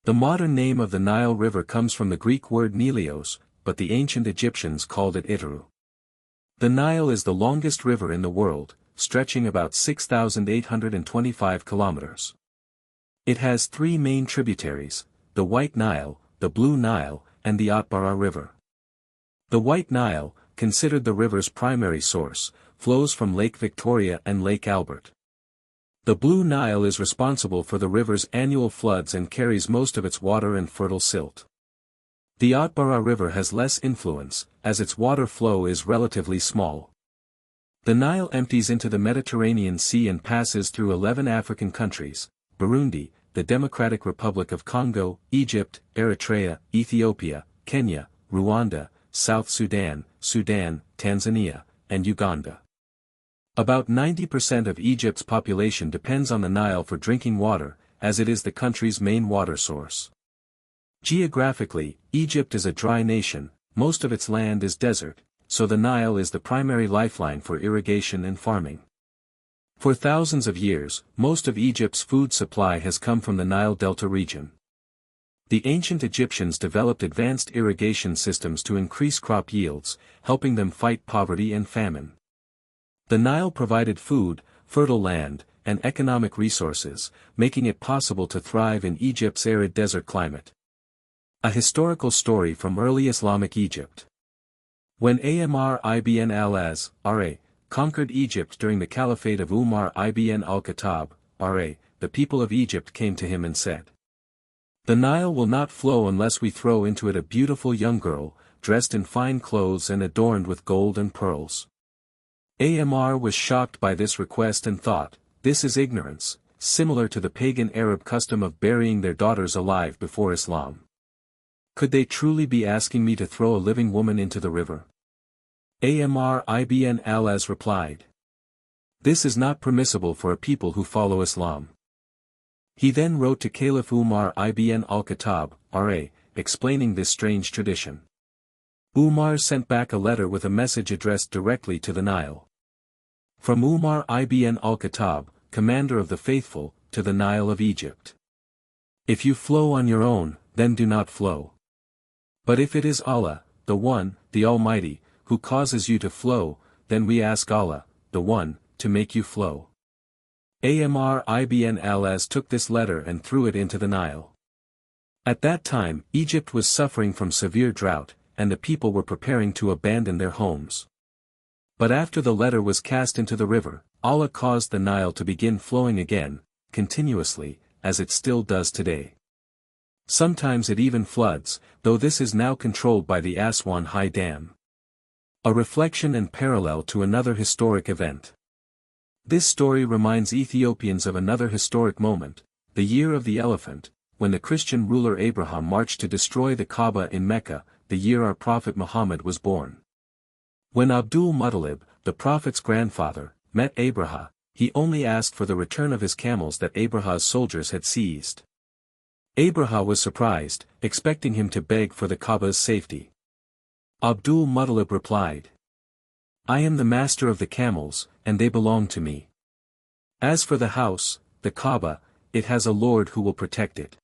The modern name of the Nile River comes from the Greek word Nilios, but the ancient Egyptians called it Iteru. The Nile is the longest river in the world, stretching about 6,825 kilometers. It has three main tributaries, the White Nile, the Blue Nile, and the Atbara River. The White Nile, considered the river's primary source, flows from Lake Victoria and Lake Albert. The Blue Nile is responsible for the river's annual floods and carries most of its water and fertile silt. The Atbara River has less influence, as its water flow is relatively small. The Nile empties into the Mediterranean Sea and passes through 11 African countries: Burundi, the Democratic Republic of Congo, Egypt, Eritrea, Ethiopia, Kenya, Rwanda, South Sudan, Tanzania, and Uganda. About 90% of Egypt's population depends on the Nile for drinking water, as it is the country's main water source. Geographically, Egypt is a dry nation, most of its land is desert, so the Nile is the primary lifeline for irrigation and farming. For thousands of years, most of Egypt's food supply has come from the Nile Delta region. The ancient Egyptians developed advanced irrigation systems to increase crop yields, helping them fight poverty and famine. The Nile provided food, fertile land, and economic resources, making it possible to thrive in Egypt's arid desert climate. A historical story from early Islamic Egypt. When Amr ibn al-Azr conquered Egypt during the caliphate of Umar ibn al-Khattab, the people of Egypt came to him and said, "The Nile will not flow unless we throw into it a beautiful young girl, dressed in fine clothes and adorned with gold and pearls." Amr was shocked by this request and thought, "This is ignorance, similar to the pagan Arab custom of burying their daughters alive before Islam. Could they truly be asking me to throw a living woman into the river?" Amr ibn al-As replied, "This is not permissible for a people who follow Islam." He then wrote to Caliph Umar ibn al-Khattab, explaining this strange tradition. Umar sent back a letter with a message addressed directly to the Nile. From Umar ibn al-Khattab, commander of the faithful, to the Nile of Egypt. If you flow on your own, then do not flow. But if it is Allah, the One, the Almighty, who causes you to flow, then we ask Allah, the One, to make you flow. Amr ibn al-As took this letter and threw it into the Nile. At that time, Egypt was suffering from severe drought, and the people were preparing to abandon their homes. But after the letter was cast into the river, Allah caused the Nile to begin flowing again, continuously, as it still does today. Sometimes it even floods, though this is now controlled by the Aswan High Dam. A reflection and parallel to another historic event. This story reminds Ethiopians of another historic moment, the Year of the Elephant, when the Christian ruler Abraham marched to destroy the Kaaba in Mecca, the year our Prophet Muhammad was born. When Abdul-Muttalib, the Prophet's grandfather, met Abraham, he only asked for the return of his camels that Abraham's soldiers had seized. Abraham was surprised, expecting him to beg for the Kaaba's safety. Abdul-Muttalib replied, "I am the master of the camels, and they belong to me. As for the house, the Kaaba, it has a Lord who will protect it."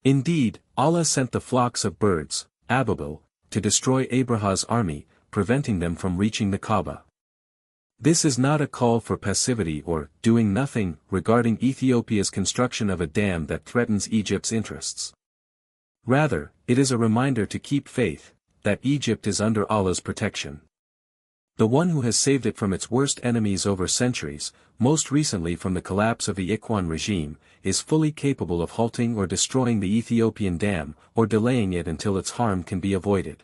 Indeed, Allah sent the flocks of birds, Ababil, to destroy Abraham's army, preventing them from reaching the Kaaba. This is not a call for passivity or doing nothing regarding Ethiopia's construction of a dam that threatens Egypt's interests. Rather, it is a reminder to keep faith, that Egypt is under Allah's protection. The one who has saved it from its worst enemies over centuries, most recently from the collapse of the Ikhwan regime, is fully capable of halting or destroying the Ethiopian dam, or delaying it until its harm can be avoided.